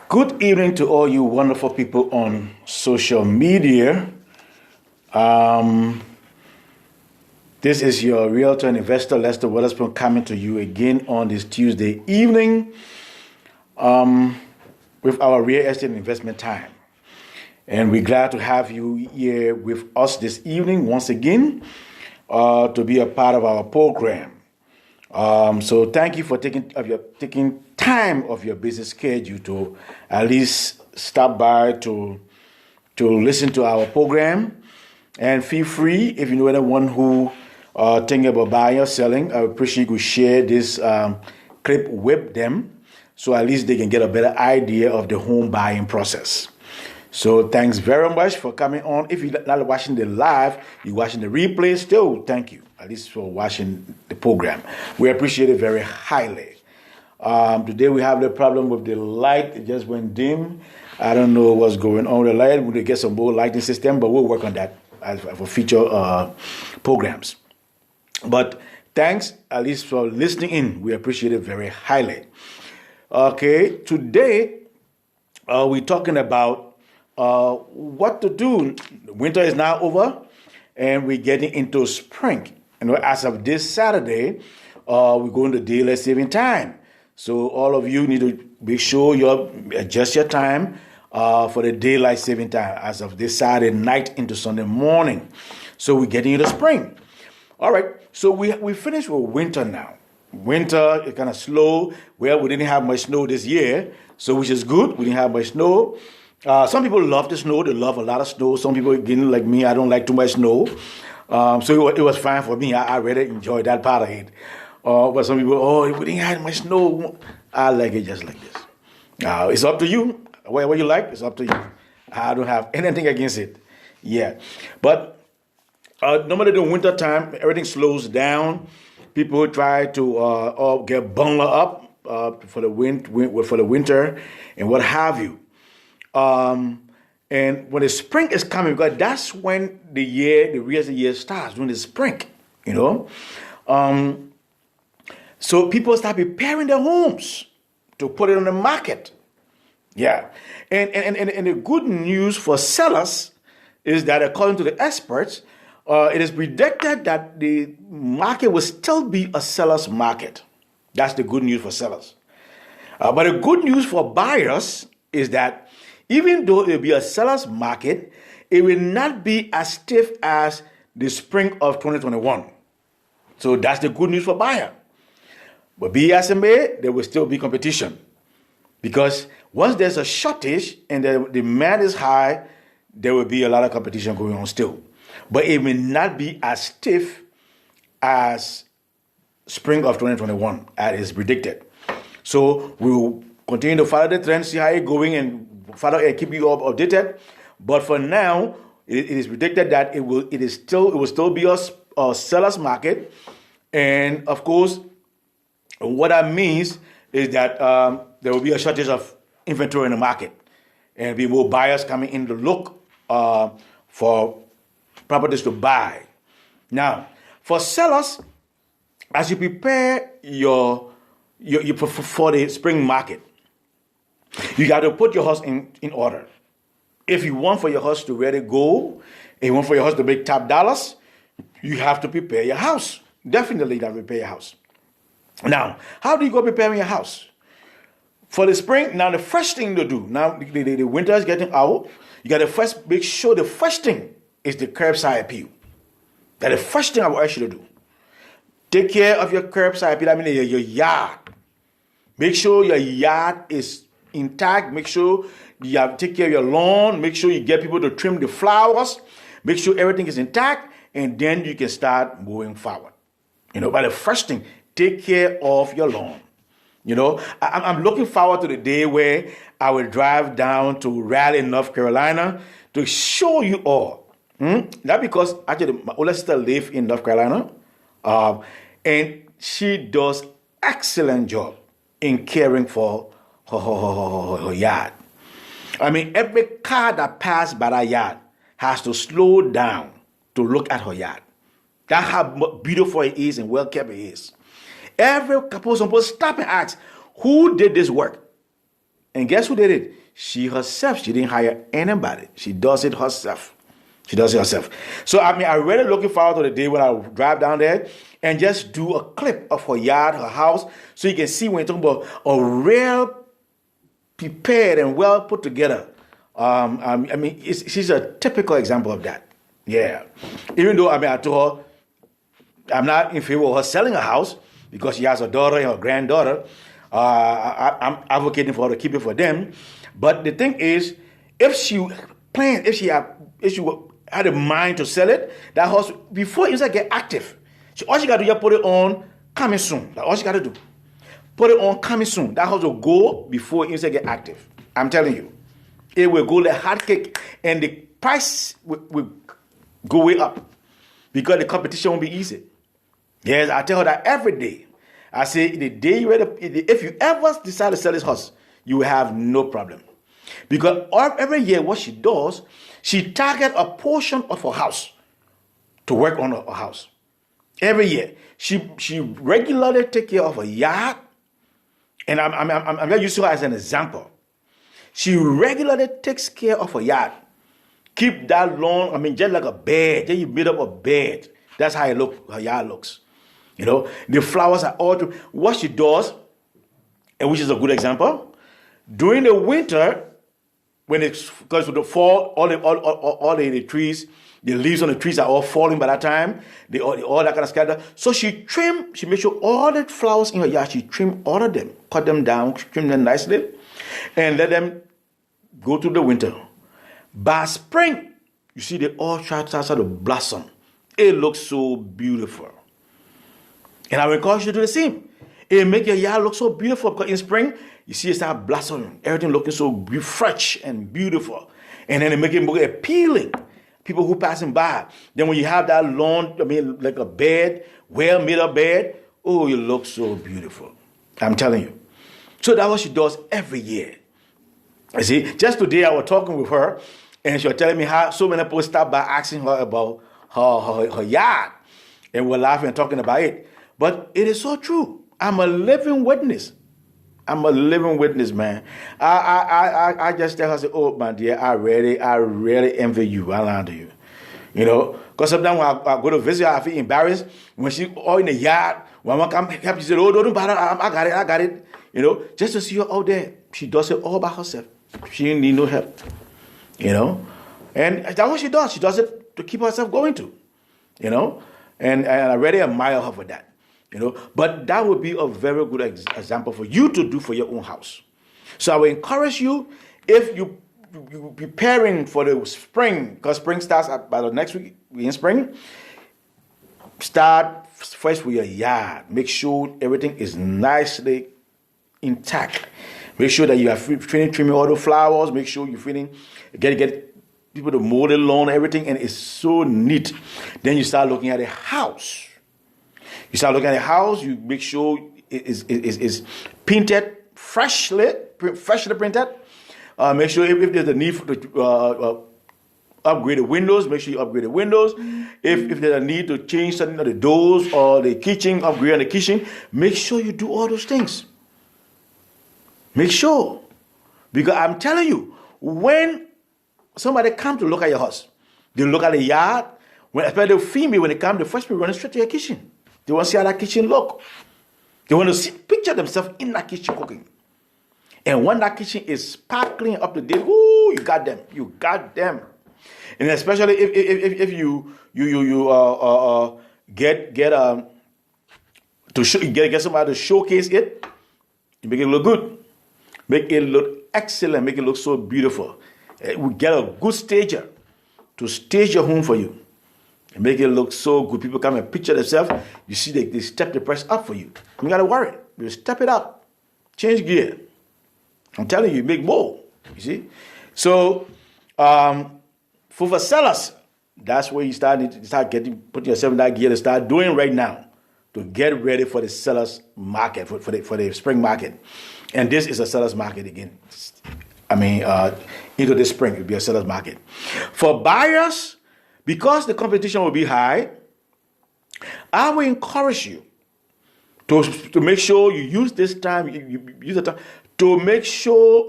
Good evening to all you wonderful people on social media. Um, this is your realtor and investor Lester Witherspoon coming to you again on this Tuesday evening with our real estate investment time. And we're glad to have you here with us this evening once again to be a part of our program. So thank you for taking time of your busy schedule to at least stop by to listen to our program. And feel free, if you know anyone who thinking about buying or selling, I appreciate you share this clip with them so at least they can get a better idea of the home buying process. So thanks very much for coming on. If you're not watching the live, you're watching the replay, still thank you, at least for watching the program. We appreciate it very highly. Today we have the problem with the light. It just went dim. I don't know what's going on with the light. We'll get some more lighting system, but we'll work on that for future programs. But thanks at least for listening in. We appreciate it very highly. Okay, today we're talking about what to do. Winter is now over, and we're getting into spring. As of this Saturday, we're going to daylight saving time. So all of you need to be sure you adjust your time for the daylight saving time as of this Saturday night into Sunday morning. So we're getting into spring. All right. So we finished with winter now. Winter is kind of slow. Well, we didn't have much snow this year, so which is good. We didn't have much snow. Some people love the snow. They love a lot of snow. Some people, again, like me, I don't like too much snow. So it was fine for me. I really enjoyed that part of it. But some people, we didn't have much snow. I like it just like this. It's up to you. Whatever you like, it's up to you. I don't have anything against it. Yeah. But normally in winter time, everything slows down. People try to get bundled up for the winter and what have you. And when the spring is coming, because that's when the rest of the year starts, when the spring, So people start preparing their homes to put it on the market. Yeah. And the good news for sellers is that according to the experts, it is predicted that the market will still be a seller's market. That's the good news for sellers. But the good news for buyers is that even though it will be a seller's market, it will not be as stiff as the spring of 2021. So that's the good news for buyer. But be as it may, there will still be competition. Because once there's a shortage and the demand is high, there will be a lot of competition going on still. But it may not be as stiff as spring of 2021 as is predicted. So we will continue to follow the trend, see how it's going, and follow and keep you updated. But for now, it is predicted that it will still be a seller's market. And of course, what that means is that there will be a shortage of inventory in the market, and be more buyers coming in to look for properties to buy. Now, for sellers, as you prepare your for the spring market, you got to put your house in order. If you want for your house to really go, and you want for your house to make top dollars, you have to prepare your house. Definitely, you got to prepare your house. Now, how do you go preparing your house? For the spring, now the first thing to do, now the winter is getting out, you got to first make sure the first thing is the curbside appeal. That's the first thing I will ask you to do. Take care of your curbside appeal, I mean your yard. Make sure your yard is intact. Make sure you take care of your lawn. Make sure you get people to trim the flowers. Make sure everything is intact, and then you can start moving forward. But the first thing, take care of your lawn. I'm looking forward to the day where I will drive down to Raleigh, North Carolina, to show you all. Not because actually my older sister lives in North Carolina, and she does excellent job in caring for her yard. I mean, every car that passes by that yard has to slow down to look at her yard. That's how beautiful it is and well kept it is. Every couple stop and ask, who did this work? And guess who did it? She herself. She didn't hire anybody. She does it herself. She does it herself. So, I mean, I'm really looking forward to the day when I drive down there and just do a clip of her yard, her house, so you can see when you're talking about a real prepared and well put together. I mean, she's a typical example of that. Yeah. Even though, I mean, I told her I'm not in favor of her selling a house because she has a daughter and a granddaughter. I'm advocating for her to keep it for them. But the thing is, if she had a mind to sell it, that house, before you get active, all she got to do is put it on coming soon. That's all she got to do. Put it on coming soon. That house will go before you get active. I'm telling you. It will go like hot cake, and the price will go way up because the competition won't be easy. Yes, I tell her that every day. I say, the day you ready, if you ever decide to sell this house, you will have no problem. Because every year what she does, she target a portion of her house to work on her house. Every year. She regularly take care of her yard. And I'm just using her as an example. She regularly takes care of her yard. Keep that lawn, I mean, just like a bed. Then you build up a bed. That's how her yard looks. You know, the flowers are all through. What she does, and which is a good example, during the winter, when it's because of the fall, all the trees, the leaves on the trees are all falling by that time. All that kind of scatter. So she makes sure all the flowers in her yard, she trim all of them, cut them down, trim them nicely, and let them go through the winter. By spring, you see they all start to blossom. It looks so beautiful. And I will encourage you to do the same. It make your yard look so beautiful because in spring, you see it start blossoming. Everything looking so fresh and beautiful. And then it make it more appealing. People who passing by. Then when you have that lawn, I mean, like a bed, well made up bed, oh, you look so beautiful. I'm telling you. So that's what she does every year. You see, just today I was talking with her, and she was telling me how so many people stopped by asking her about her yard. And we're laughing and talking about it. But it is so true. I'm a living witness. I'm a living witness, man. I just tell her, say, oh, my dear, I really envy you. I lie to you. You know, because sometimes when I go to visit her, I feel embarrassed. When she all in the yard, when I come help, she said, oh, don't bother, I got it. You know, just to see her out there. She does it all by herself. She didn't need no help. You know, and that's what she does. She does it to keep herself going to. You know, and I really admire her for that. You know, but that would be a very good example for you to do for your own house. So I will encourage you, if you preparing for the spring, because spring starts by the next week in spring, start first with your yard. Make sure everything is nicely intact. Make sure that you are trimming all the flowers. Make sure you're get people to mow the lawn, everything, and it's so neat. Then you start looking at a house. You start looking at a house, you make sure it is painted freshly printed. Make sure if there's a need to upgrade the windows, make sure you upgrade the windows. If there's a need to change something of the doors or the kitchen, upgrade on the kitchen, make sure you do all those things. Make sure. Because I'm telling you, when somebody comes to look at your house, they look at the yard, especially the female, when they come, the first people run straight to your kitchen. They want to see how that kitchen look. They want to picture themselves in that kitchen cooking. And when that kitchen is sparkling up to date, ooh, you got them. You got them. And especially if you get somebody to showcase it, you make it look good, make it look excellent, make it look so beautiful. We get a good stager to stage your home for you. And make it look so good. People come and picture themselves. You see, they step the price up for you. You got to worry. You step it up. Change gear. I'm telling you, make more. You see? So, for sellers, that's where you start putting yourself in that gear to start doing right now to get ready for the sellers market, for the spring market. And this is a sellers market again. I mean, into the spring, it will be a sellers market. For buyers, because the competition will be high, I will encourage you to make sure you use this time, you use the time to make sure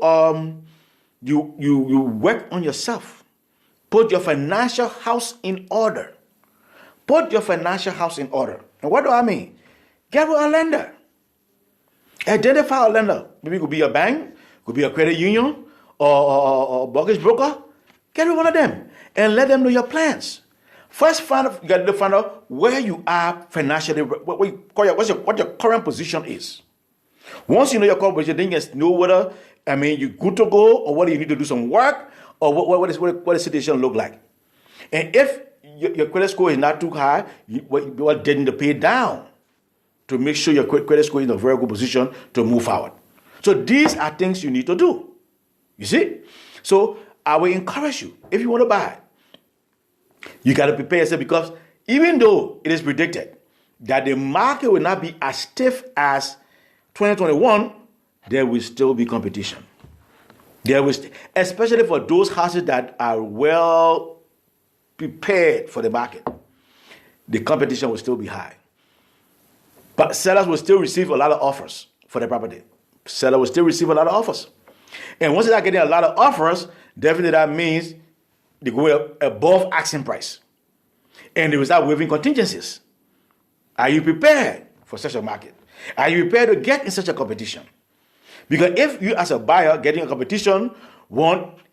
you work on yourself. Put your financial house in order. Put your financial house in order. And what do I mean? Get with a lender. Identify a lender. Maybe it could be a bank, could be a credit union, or mortgage broker. Get with one of them and let them know your plans. First, you got to find out where you are financially. What your current position is. Once you know your current position, then you can know whether you're good to go or whether you need to do some work or what the situation look like. And if your credit score is not too high, you are getting to pay down to make sure your credit score is in a very good position to move forward. So these are things you need to do. You see? So I will encourage you, if you want to buy, you got to prepare yourself, because even though it is predicted that the market will not be as stiff as 2021, there will still be competition. Especially for those houses that are well prepared for the market, the competition will still be high. But sellers will still receive a lot of offers for the property. Seller will still receive a lot of offers. And once they are getting a lot of offers, definitely that means they go above asking price. And they will start waiving contingencies. Are you prepared for such a market? Are you prepared to get in such a competition? Because if you as a buyer getting a competition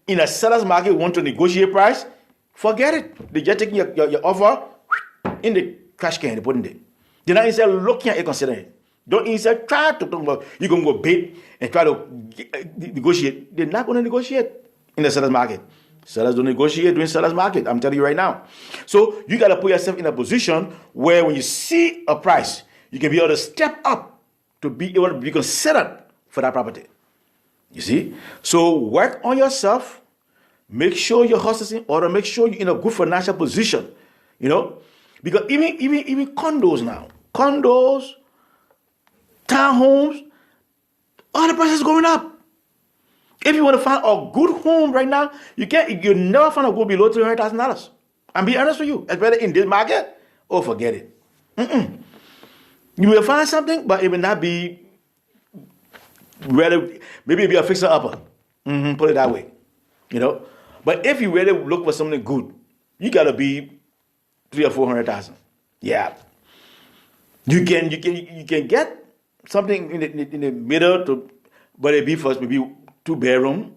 in a seller's market want to negotiate price, forget it. They're just taking your offer in the trash can, they put in there. They're not instead looking at it, considering it. Don't instead try to talk about you're going to go bid and try to negotiate. They're not going to negotiate in the seller's market. Sellers don't negotiate during seller's market. I'm telling you right now. So you got to put yourself in a position where when you see a price, you can be able to step up to be able to be considered for that property. You see? So work on yourself. Make sure your house is in order. Make sure you're in a good financial position. Because even condos now, townhomes, all the prices going up. If you want to find a good home right now, you never find a good below $300,000. I'm being honest with you. Especially in this market, forget it. You will find something, but it will not be maybe it'll be a fixer upper. Put it that way. But if you really look for something good, you gotta be $300,000 or $400,000. Yeah. You can get something in the middle but it be first maybe 2-bedroom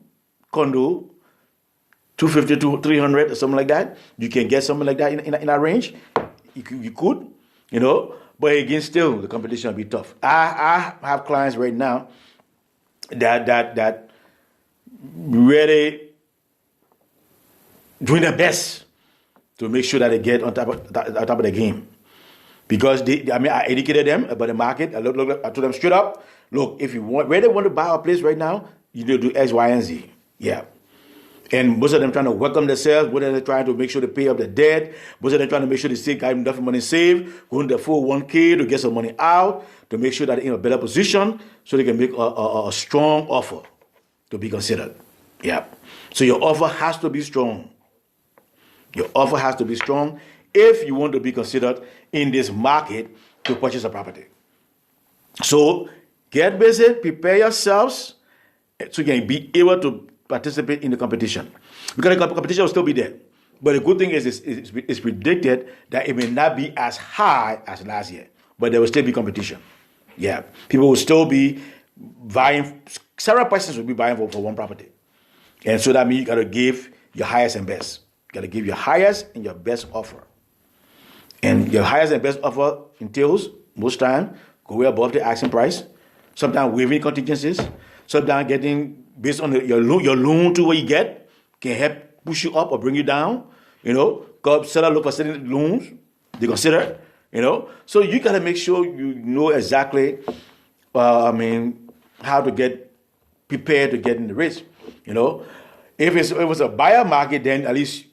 condo, 250 to 300 or something like that. You can get something like that in that range. You could, but again, still the competition will be tough. I have clients right now that really doing their best to make sure that they get on top of the game. Because I educated them about the market. I told them straight up, look, if you really want to buy a place right now, you need to do X, Y, and Z. Yeah. And most of them trying to welcome themselves, most of them trying to make sure they pay up the debt, most of them trying to make sure they got enough money saved, going to 401k to get some money out, to make sure that they're in a better position so they can make a strong offer to be considered. Yeah. So your offer has to be strong. Your offer has to be strong if you want to be considered in this market to purchase a property. So get busy, prepare yourselves so you can be able to participate in the competition. Because the competition will still be there. But the good thing is it's predicted that it may not be as high as last year, but there will still be competition. Yeah. People will still be vying, several persons will be buying for one property. And so that means you got to give your highest and best. You got to give your highest and your best offer. And your highest and best offer entails, most time, go way above the asking price, sometimes waiving contingencies, sometimes getting, based on your loan to what you get, can help push you up or bring you down. Because seller look for certain loans, they consider, So you got to make sure you know exactly, how to get prepared to get in the race. If it was a buyer market, then at least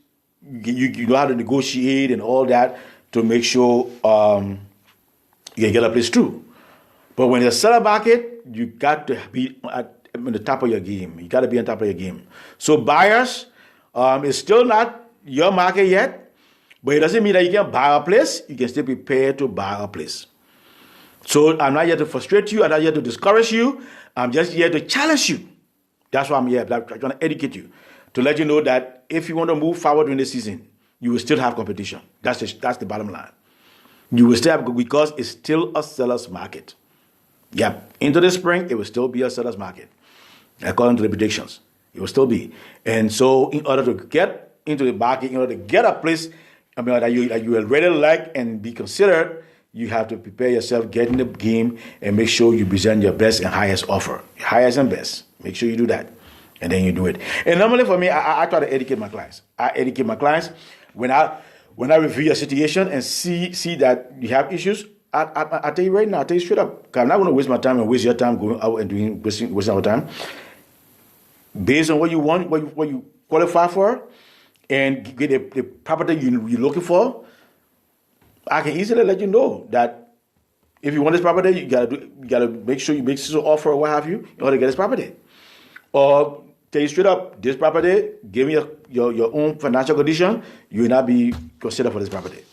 you know how to negotiate and all that to make sure you can get a place through. But when it's a seller market, you got to be on the top of your game. You got to be on top of your game. So buyers, it's still not your market yet, but it doesn't mean that you can't buy a place. You can still prepare to buy a place. So I'm not here to frustrate you. I'm not here to discourage you. I'm just here to challenge you. That's why I'm here. I'm trying to educate you, to let you know that if you want to move forward in the season, you will still have competition. That's the bottom line. You will still have, because it's still a seller's market. Yeah, into the spring, it will still be a seller's market, according to the predictions. It will still be. And so in order to get into the market, in order to get a place that you will really like and be considered, you have to prepare yourself, get in the game, and make sure you present your best and highest offer. Highest and best. Make sure you do that. And then you do it. And normally for me, I try to educate my clients. I educate my clients when I review your situation and see that you have issues. I tell you right now, I tell you straight up, I'm not going to waste my time and waste your time going out and wasting our time. Based on what you want, what you qualify for, and get the property you're looking for, I can easily let you know that if you want this property, you gotta make sure you make some offer or what have you in order to get this property. Or tell you straight up, this property, give me your own financial condition, you will not be considered for this property.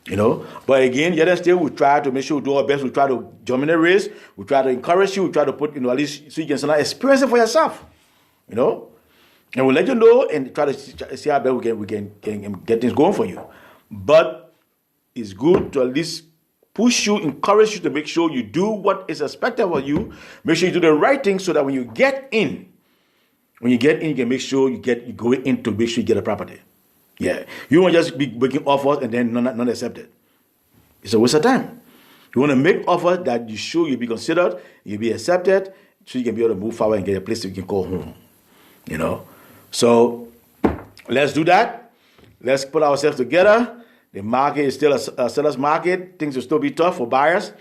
But again, yet and still, we try to make sure we do our best. We try to jump in the race. We try to encourage you. We try to put, at least so you can experience it for yourself. And we'll let you know and try to see how best we can get things going for you. But it's good to at least push you, encourage you to make sure you do what is expected of you. Make sure you do the right thing so that when you get in, you can make sure you go in to make sure you get a property. Yeah. You won't just be making offers and then not accepted. It's a waste of time. You want to make offers that you sure you'll be considered, you'll be accepted, so you can be able to move forward and get a place that you can call home. So let's do that. Let's put ourselves together. The market is still a seller's market. Things will still be tough for buyers.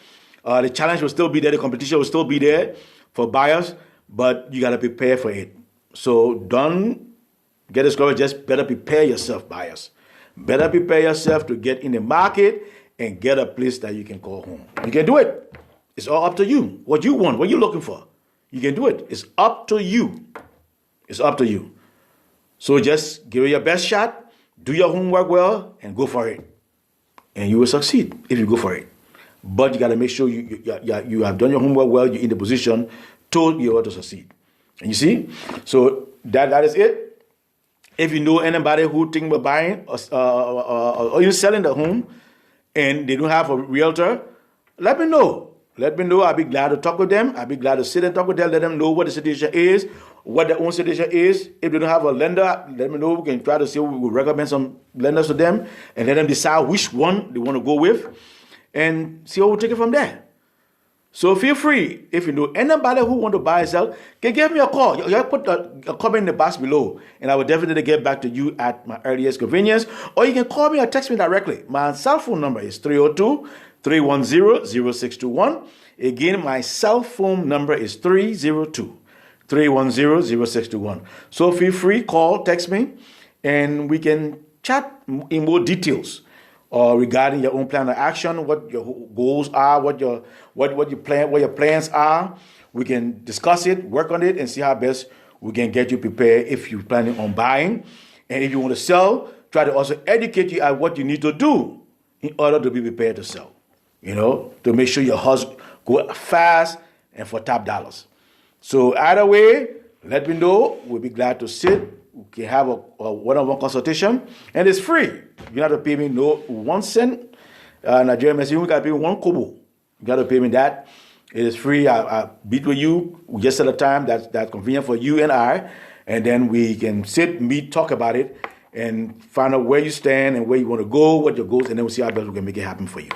The challenge will still be there. The competition will still be there for buyers, but you got to prepare for it. So don't get discouraged. Just better prepare yourself, buyers. Better prepare yourself to get in the market and get a place that you can call home. You can do it. It's all up to you. What you want, what you're looking for, you can do it. It's up to you. It's up to you. So just give it your best shot, do your homework well, and go for it. And you will succeed if you go for it. But you got to make sure you have done your homework well, you're in the position to be able to succeed. And you see? So that is it. If you know anybody who think about buying or even selling the home and they don't have a realtor, let me know. Let me know. I'll be glad to talk with them. I'll be glad to sit and talk with them, let them know what the situation is, what their own situation is. If they don't have a lender, let me know. We can try to see if we will recommend some lenders to them and let them decide which one they want to go with and see how we'll take it from there. So feel free, if you know anybody who want to buy or sell, can give me a call. You put a comment in the box below, and I will definitely get back to you at my earliest convenience. Or you can call me or text me directly. My cell phone number is 302-310-0621. Again, my cell phone number is 302-310-0621. So feel free, call, text me, and we can chat in more details regarding your own plan of action, what your goals are, what your plans are. We can discuss it, work on it, and see how best we can get you prepared if you're planning on buying. And if you want to sell, try to also educate you at what you need to do in order to be prepared to sell. To make sure your hustle go fast and for top dollars. So either way, let me know. We'll be glad to sit. We can have a one-on-one consultation, and it's free. You don't have to pay me no 1 cent. Nigerian message, you got to pay me 1 kobo. You got to pay me that. It is free. I meet with you. We just set a time that's convenient for you and I, and then we can sit, meet, talk about it, and find out where you stand and where you want to go, what your goals, and then we'll see how best we can make it happen for you.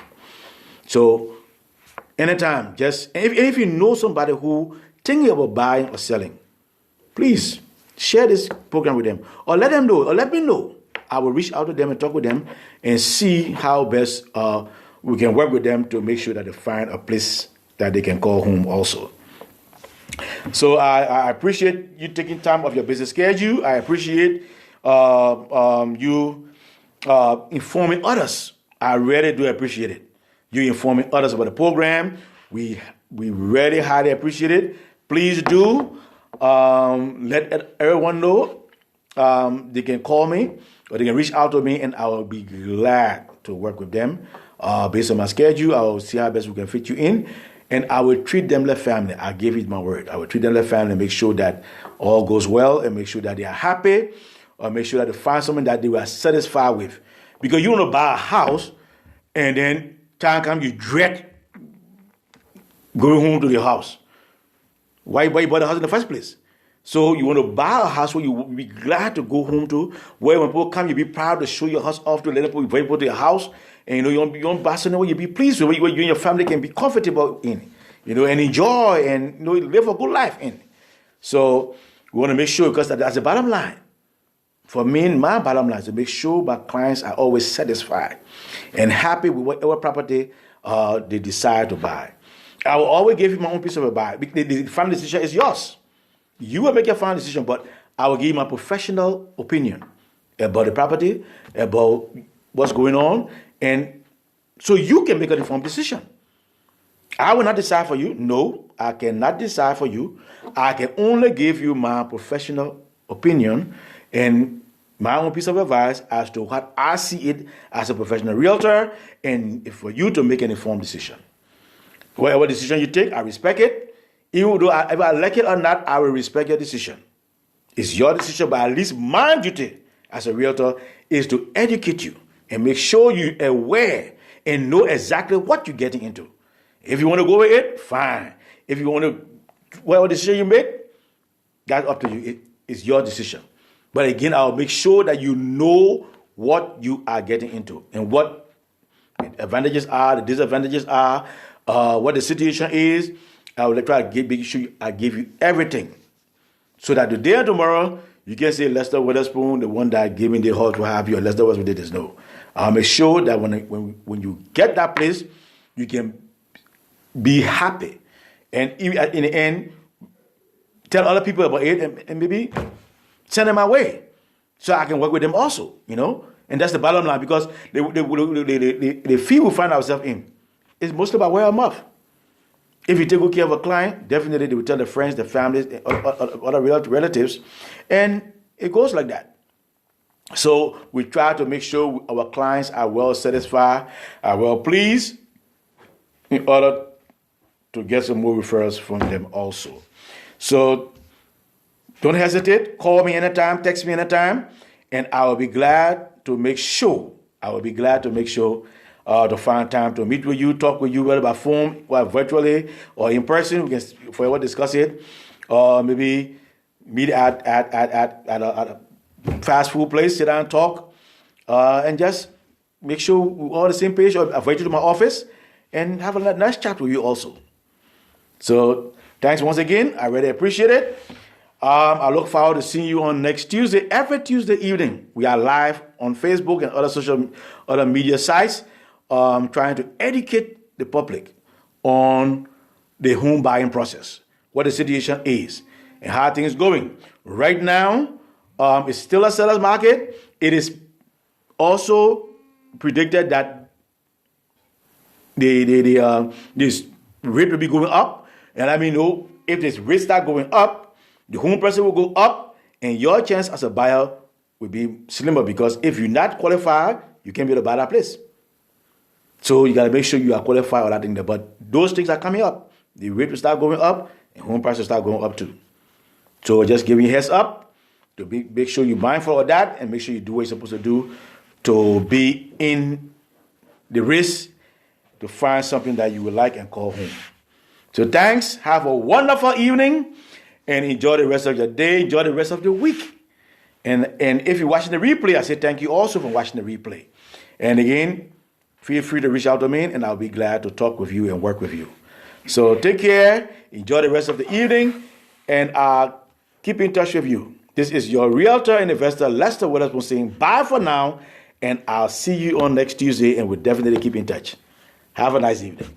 So anytime, just if you know somebody who thinking about buying or selling, please share this program with them, or let them know, or let me know. I will reach out to them and talk with them and see how best we can work with them to make sure that they find a place that they can call home also. So I appreciate you taking time off your busy schedule. I appreciate you informing others. I really do appreciate it. You informing others about the program. We really highly appreciate it. Please do let everyone know. They can call me or they can reach out to me, and I will be glad to work with them based on my schedule. I will see how best we can fit you in, and I will treat them like family. I give you my word. I will treat them like family and make sure that all goes well and make sure that they are happy or make sure that they find something that they were satisfied with. Because you want to buy a house and then time comes you dread going home to the house. Why you bought the house in the first place? So you want to buy a house where you will be glad to go home to, where when people come, you be proud to show your house off to let people invite people to your house, and you don't buy somewhere you be pleased with, where you and your family can be comfortable in, and enjoy and live a good life in. So we want to make sure, because that's the bottom line. For me, my bottom line is to make sure my clients are always satisfied and happy with whatever property they decide to buy. I will always give you my own piece of advice. The final decision is yours. You will make your final decision, but I will give you my professional opinion about the property, about what's going on, and so you can make an informed decision. I will not decide for you. No, I cannot decide for you. I can only give you my professional opinion and my own piece of advice as to what I see it as a professional realtor, and for you to make an informed decision. Whatever decision you take, I respect it. Even though if I like it or not, I will respect your decision. It's your decision, but at least my duty as a realtor is to educate you and make sure you're aware and know exactly what you're getting into. If you want to go with it, fine. If you want to, whatever decision you make, that's up to you. It's your decision. But again, I'll make sure that you know what you are getting into and what the advantages are, the disadvantages are, what the situation is. I will try to make sure I give you everything, so that the day of tomorrow you can say Lester Witherspoon, the one that gave me the heart to have you, or Lester Witherspoon did this. No, I'll make sure that when you get that place, you can be happy, and in the end, tell other people about it, and maybe send them my way, so I can work with them also. And that's the bottom line, because the fee we find ourselves in is mostly about word of mouth. If you take good care of a client, definitely they will tell their friends, their families, other relatives, and it goes like that. So we try to make sure our clients are well satisfied, are well pleased, in order to get some more referrals from them also. So don't hesitate. Call me anytime, text me anytime, and I will be glad to make sure. To find time to meet with you, talk with you, whether by phone, or virtually, or in person. We can forever discuss it, or maybe meet at a fast food place, sit down and talk, and just make sure we're all on the same page. Or invite you to my office and have a nice chat with you also. So thanks once again. I really appreciate it. I look forward to seeing you on next Tuesday. Every Tuesday evening, we are live on Facebook and other media sites. Trying to educate the public on the home buying process, what the situation is, and how things are going. Right now, it's still a seller's market. It is also predicted that this rate will be going up. And let me know if this rate start going up, the home price will go up, and your chance as a buyer will be slimmer, because if you're not qualified, you can't be able to buy that place. So you got to make sure you are qualified or that thing there. But those things are coming up. The rate will start going up, and home prices start going up too. So just giving you a heads up to make sure you're mindful of that, and make sure you do what you're supposed to do to be in the race to find something that you would like and call home. So thanks. Have a wonderful evening, and enjoy the rest of your day. Enjoy the rest of the week. And if you're watching the replay, I say thank you also for watching the replay. And again, feel free to reach out to me, and I'll be glad to talk with you and work with you. So take care, enjoy the rest of the evening, and I'll keep in touch with you. This is your realtor and investor, Lester Witherspoon, saying bye for now, and I'll see you on next Tuesday, and we'll definitely keep in touch. Have a nice evening.